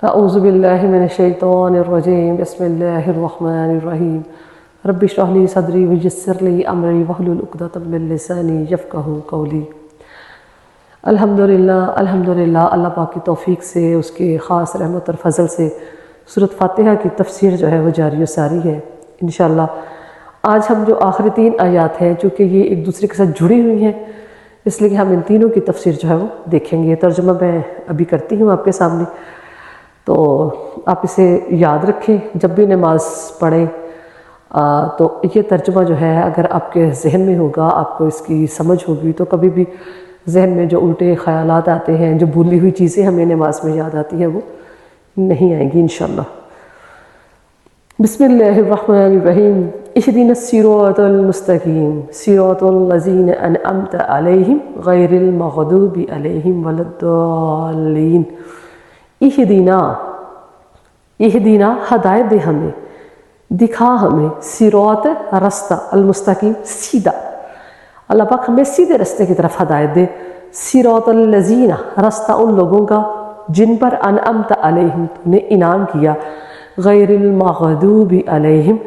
اعوذ باللہ من الشیطان الرجیم بسم اللہ الرحمن الرحیم رب اشرح لی صدری ویسر لی امری واحلل عقدۃ من لسانی یفقہوا قولی۔ الحمدللہ اللہ پاک کی توفیق سے، اس کے خاص رحمت اور فضل سے سورۃ فاتحہ کی تفسیر جو ہے وہ جاری و ساری ہے انشاءاللہ۔ آج ہم جو آخری 3 آیات ہیں، چونکہ یہ ایک دوسرے کے ساتھ جڑی ہوئی ہیں، اس لیے کہ ہم ان تینوں کی تفسیر جو ہے وہ دیکھیں گے۔ ترجمہ میں ابھی کرتی ہوں آپ کے سامنے، تو آپ اسے یاد رکھیں جب بھی نماز پڑھیں۔ تو یہ ترجمہ جو ہے اگر آپ کے ذہن میں ہوگا، آپ کو اس کی سمجھ ہوگی، تو کبھی بھی ذہن میں جو الٹے خیالات آتے ہیں، جو بھولی ہوئی چیزیں ہمیں نماز میں یاد آتی ہیں، وہ نہیں آئیں گی انشاءاللہ۔ بسم اللہ الرحمن الرحیم۔ اہدنا الصراط المستقیم صراط الذین انعمت علیہم غیر المغضوب علیہم ولا الضالین۔ اہدنا ہدایت دے ہمیں، دکھا ہمیں، صراط رستہ، المستقیم سیدھا، اللہ پاک ہمیں سیدھے رستے کی طرف ہدایت دے۔ صراط الذین رستہ ان لوگوں کا جن پر انعمت علیہم تو نے انعام کیا، غیر المغضوب علیہم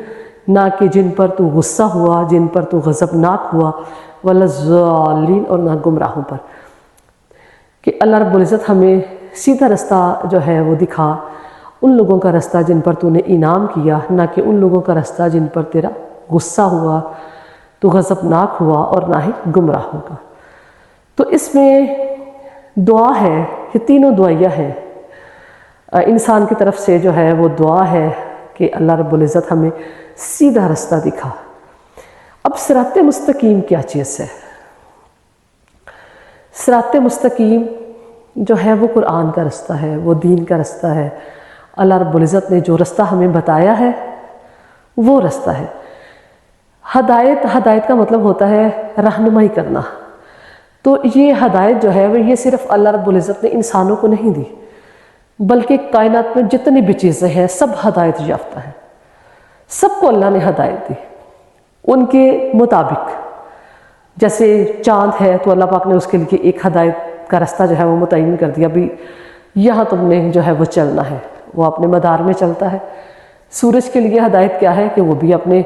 نہ کہ جن پر تو غصہ ہوا، جن پر تو غضبناک ہوا، ولا الضالین اور نہ گمراہوں پر۔ کہ اللہ رب العزت ہمیں سیدھا رستہ جو ہے وہ دکھا، ان لوگوں کا رستہ جن پر تو نے انعام کیا، نہ کہ ان لوگوں کا رستہ جن پر تیرا غصہ ہوا، تو غضبناک ہوا، اور نہ ہی گمراہوں کا۔ تو اس میں دعا ہے، یہ تینوں دعائیہ ہیں انسان کی طرف سے، جو ہے وہ دعا ہے کہ اللہ رب العزت ہمیں سیدھا رستہ دکھا۔ اب صراط مستقیم کیا چیز ہے؟ صراط مستقیم جو ہے وہ قرآن کا رستہ ہے، وہ دین کا رستہ ہے۔ اللہ رب العزت نے جو رستہ ہمیں بتایا ہے وہ رستہ ہے۔ ہدایت کا مطلب ہوتا ہے رہنمائی کرنا۔ تو یہ ہدایت جو ہے وہ یہ صرف اللہ رب العزت نے انسانوں کو نہیں دی، بلکہ کائنات میں جتنی بھی چیزیں ہیں سب ہدایت یافتہ ہیں، سب کو اللہ نے ہدایت دی ان کے مطابق۔ جیسے چاند ہے تو اللہ پاک نے اس کے لیے ایک ہدایت کا رستہ جو ہے وہ متعین کر دیا، بھی یہاں تم نے جو ہے وہ چلنا ہے، وہ اپنے مدار میں چلتا ہے۔ سورج کے لیے ہدایت کیا ہے کہ وہ بھی اپنے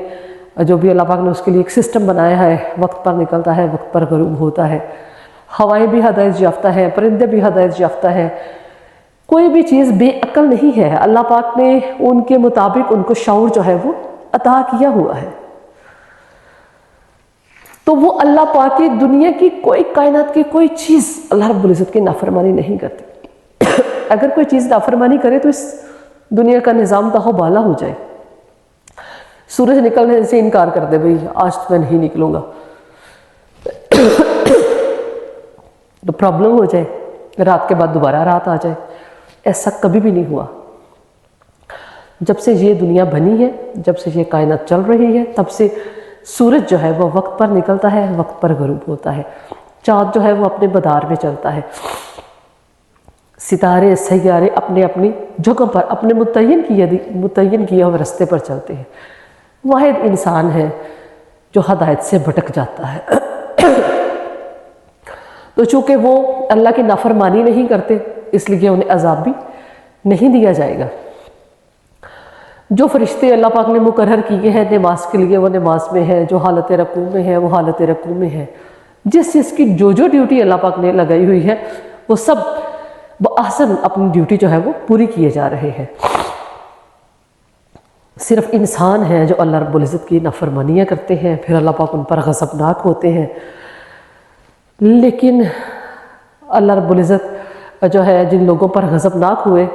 جو بھی اللہ پاک نے اس کے لیے ایک سسٹم بنایا ہے، وقت پر نکلتا ہے، وقت پر غروب ہوتا ہے۔ ہوائیں بھی ہدایت یافتہ ہیں، پرندے بھی ہدایت یافتہ ہیں۔ کوئی بھی چیز بے عقل نہیں ہے، اللہ پاک نے ان کے مطابق ان کو شعور جو ہے وہ عطا کیا ہوا ہے۔ تو وہ اللہ پاک کی دنیا کی کوئی، کائنات کی کوئی چیز اللہ رب العزت کی نافرمانی نہیں کرتی۔ اگر کوئی چیز نافرمانی کرے تو اس دنیا کا نظام تہو بالا ہو جائے۔ سورج نکلنے سے انکار کر دے، بھئی آج تو میں نہیں نکلوں گا، تو پرابلم ہو جائے، رات کے بعد دوبارہ رات آ جائے۔ ایسا کبھی بھی نہیں ہوا۔ جب سے یہ دنیا بنی ہے، جب سے یہ کائنات چل رہی ہے، تب سے سورج جو ہے وہ وقت پر نکلتا ہے، وقت پر غروب ہوتا ہے۔ چاند جو ہے وہ اپنے مدار میں چلتا ہے۔ ستارے، سیارے اپنے اپنی جگہ پر اپنے متعین کیے ہوئے رستے پر چلتے ہیں۔ واحد انسان ہے جو ہدایت سے بھٹک جاتا ہے۔ تو چونکہ وہ اللہ کی نافرمانی نہیں کرتے، اس لیے انہیں عذاب بھی نہیں دیا جائے گا۔ جو فرشتے اللہ پاک نے مقرر کیے ہیں نماز کے لیے، وہ نماز میں ہیں، جو حالت رکوع میں ہے وہ حالت رکوع میں ہے۔ جس کی جو ڈیوٹی اللہ پاک نے لگائی ہوئی ہے، وہ سب بأحسن اپنی ڈیوٹی جو ہے وہ پوری کیے جا رہے ہیں۔ صرف انسان ہیں جو اللہ رب العزت کی نافرمانیاں کرتے ہیں، پھر اللہ پاک ان پر غضبناک ہوتے ہیں۔ لیکن اللہ رب العزت جو ہے جن لوگوں پر غضبناک ہوئے،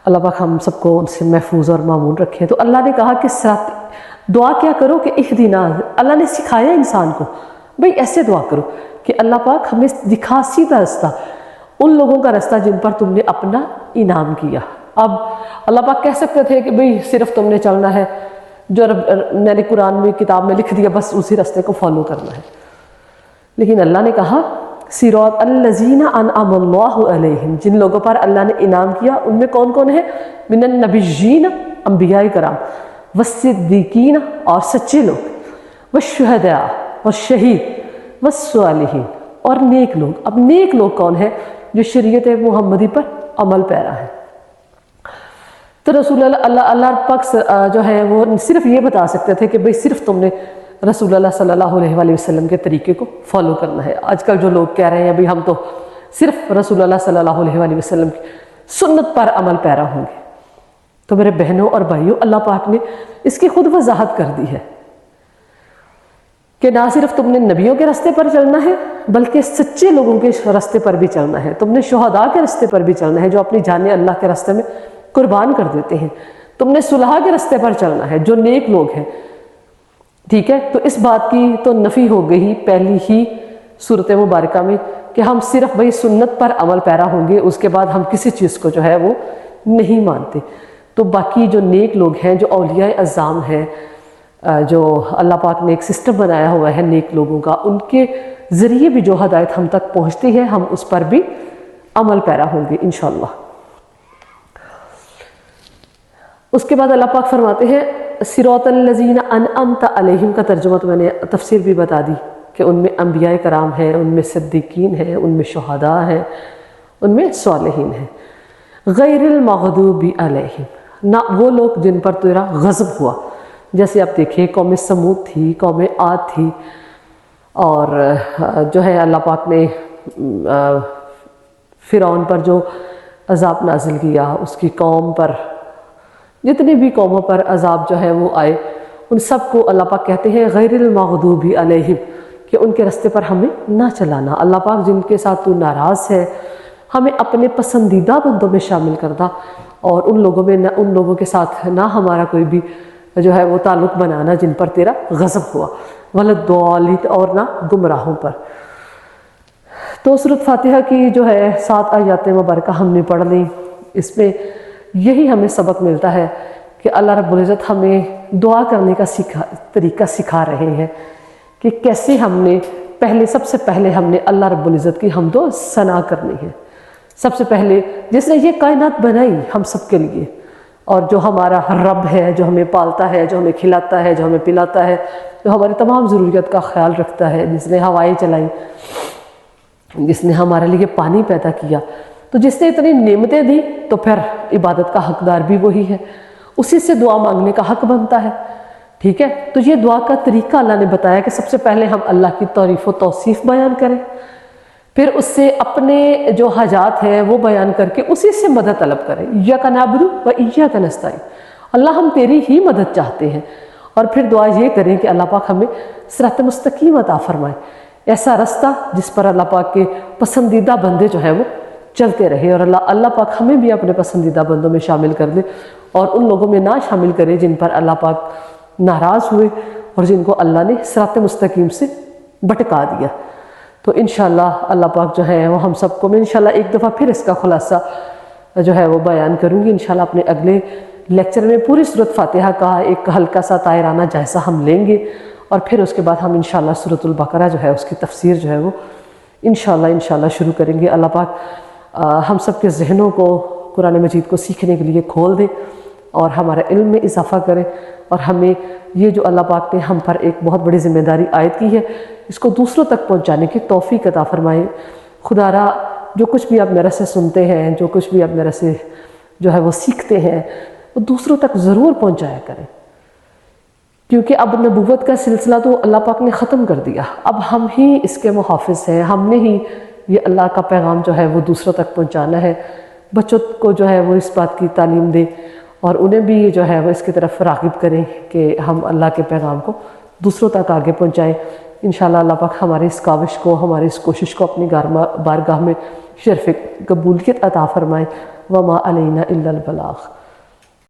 اللہ پاک ہم سب کو ان سے محفوظ اور معمون رکھے۔ تو اللہ نے کہا کہ دعا کیا کرو کہ اہدنا، اللہ نے سکھایا انسان کو، بھئی ایسے دعا کرو کہ اللہ پاک ہمیں دکھا سیدھا رستہ، ان لوگوں کا رستہ جن پر تم نے اپنا انعام کیا۔ اب اللہ پاک کہہ سکتے تھے کہ بھئی صرف تم نے چلنا ہے جو میں نے قرآن میں کتاب میں لکھ دیا، بس اسی رستے کو فالو کرنا ہے۔ لیکن اللہ نے کہا صراط الذین انعم اللہ علیہم، جن لوگوں پر اللہ نے انعام کیا، ان میں کون کون ہے؟ من النبیین، انبیاء کرام، والصدیقین اور سچے لوگ، والشہداء اور شہید، والصالحین اور نیک لوگ۔ اب نیک لوگ کون ہیں؟ جو شریعت محمدی پر عمل پیرا ہیں۔ تو رسول اللہ پاک جو ہے وہ صرف یہ بتا سکتے تھے کہ بھئی صرف تم نے رسول اللہ صلی اللہ علیہ وآلہ وسلم کے طریقے کو فالو کرنا ہے۔ آج کل جو لوگ کہہ رہے ہیں ابھی ہم تو صرف رسول اللہ صلی اللہ علیہ وآلہ وسلم کی سنت پر عمل پیرا ہوں گے، تو میرے بہنوں اور بھائیوں، اللہ پاک نے اس کی خود وضاحت کر دی ہے کہ نہ صرف تم نے نبیوں کے راستے پر چلنا ہے بلکہ سچے لوگوں کے راستے پر بھی چلنا ہے، تم نے شہداء کے راستے پر بھی چلنا ہے جو اپنی جانیں اللہ کے راستے میں قربان کر دیتے ہیں، تم نے صلحاء کے راستے پر چلنا ہے جو نیک لوگ ہیں، ٹھیک ہے۔ تو اس بات کی تو نفی ہو گئی پہلی ہی صورت مبارکہ میں کہ ہم صرف بھئی سنت پر عمل پیرا ہوں گے، اس کے بعد ہم کسی چیز کو جو ہے وہ نہیں مانتے۔ تو باقی جو نیک لوگ ہیں، جو اولیاء اعظام ہیں، جو اللہ پاک نے ایک سسٹم بنایا ہوا ہے نیک لوگوں کا، ان کے ذریعے بھی جو ہدایت ہم تک پہنچتی ہے ہم اس پر بھی عمل پیرا ہوں گے انشاءاللہ۔ اس کے بعد اللہ پاک فرماتے ہیں صراط الذین انعمت علیہم کا ترجمہ تو میں نے تفسیر بھی بتا دی کہ ان میں انبیاء کرام ہیں، ان میں صدیقین ہیں، ان میں شہداء ہیں، ان میں صالحین ہیں۔ غیر المغضوب علیہم، نہ وہ لوگ جن پر تیرا غضب ہوا، جیسے آپ دیکھیں قوم سمود تھی، قوم عاد تھی، اور جو ہے اللہ پاک نے فرعون پر جو عذاب نازل کیا، اس کی قوم پر، جتنی بھی قوموں پر عذاب جو ہے وہ آئے، ان سب کو اللہ پاک کہتے ہیں غیر المغضوب علیہم، کہ ان کے راستے پر ہمیں نہ چلانا۔ اللہ پاک جن کے ساتھ تو ناراض ہے ہمیں اپنے پسندیدہ بندوں میں شامل کرنا، اور ان لوگوں کے ساتھ نہ ہمارا کوئی بھی جو ہے وہ تعلق بنانا جن پر تیرا غضب ہوا، وَلَا-الضَّالِّينَ، اور نہ گمراہوں پر۔ تو سورۃ فاتحہ کی جو ہے 7 آیات مبارکہ ہم نے پڑھ لیں، اس میں یہی ہمیں سبق ملتا ہے کہ اللہ رب العزت ہمیں دعا کرنے کا طریقہ سکھا رہے ہیں کہ کیسے ہم نے سب سے پہلے ہم نے اللہ رب العزت کی حمد و ثنا کرنی ہے۔ سب سے پہلے جس نے یہ کائنات بنائی ہم سب کے لیے، اور جو ہمارا رب ہے، جو ہمیں پالتا ہے، جو ہمیں کھلاتا ہے، جو ہمیں پلاتا ہے، جو ہماری تمام ضروریات کا خیال رکھتا ہے، جس نے ہوائیں چلائیں، جس نے ہمارے لیے پانی پیدا کیا، تو جس نے اتنی نعمتیں دی، تو پھر عبادت کا حقدار بھی وہی ہے، اسی سے دعا مانگنے کا حق بنتا ہے، ٹھیک ہے۔ تو یہ دعا کا طریقہ اللہ نے بتایا کہ سب سے پہلے ہم اللہ کی تعریف و توصیف بیان کریں، پھر اس سے اپنے جو حاجات ہیں وہ بیان کر کے اسی سے مدد طلب کریں، ایاک نعبد و ایاک نستعین، اللہ ہم تیری ہی مدد چاہتے ہیں، اور پھر دعا یہ کریں کہ اللہ پاک ہمیں صراط مستقیم عطا فرمائے، ایسا رستہ جس پر اللہ پاک کے پسندیدہ بندے جو ہیں وہ چلتے رہے، اور اللہ پاک ہمیں بھی اپنے پسندیدہ بندوں میں شامل کر دے، اور ان لوگوں میں نہ شامل کرے جن پر اللہ پاک ناراض ہوئے اور جن کو اللہ نے صراط مستقیم سے بھٹکا دیا۔ تو انشاءاللہ اللہ پاک جو ہے وہ ہم سب کو، میں انشاءاللہ ایک دفعہ پھر اس کا خلاصہ جو ہے وہ بیان کروں گی انشاءاللہ اپنے اگلے لیکچر میں، پوری سورۃ فاتحہ کا ایک ہلکا سا طائرانہ جائزہ ہم لیں گے، اور پھر اس کے بعد ہم انشاءاللہ سورۃ البقرہ جو ہے اس کی تفسیر جو ہے وہ انشاءاللہ شروع کریں گے۔ اللہ پاک ہم سب کے ذہنوں کو قرآن مجید کو سیکھنے کے لیے کھول دے، اور ہمارے علم میں اضافہ کرے، اور ہمیں یہ جو اللہ پاک نے ہم پر ایک بہت بڑی ذمہ داری عائد کی ہے اس کو دوسروں تک پہنچانے کی توفیق عطا فرمائے۔ خدا را جو کچھ بھی آپ میرے سے سنتے ہیں، جو کچھ بھی آپ میرے سے جو ہے وہ سیکھتے ہیں، وہ دوسروں تک ضرور پہنچایا کریں، کیونکہ اب نبوت کا سلسلہ تو اللہ پاک نے ختم کر دیا، اب ہم ہی اس کے محافظ ہیں، ہم نے ہی یہ اللہ کا پیغام جو ہے وہ دوسروں تک پہنچانا ہے۔ بچوں کو جو ہے وہ اس بات کی تعلیم دیں، اور انہیں بھی جو ہے وہ اس کی طرف راغب کریں کہ ہم اللہ کے پیغام کو دوسروں تک آگے پہنچائیں۔ انشاءاللہ اللہ پاک ہماری اس کاوش کو، ہماری اس کوشش کو اپنی بارگاہ میں شرف قبولیت عطا فرمائے۔ وما علینا الا البلاغ۔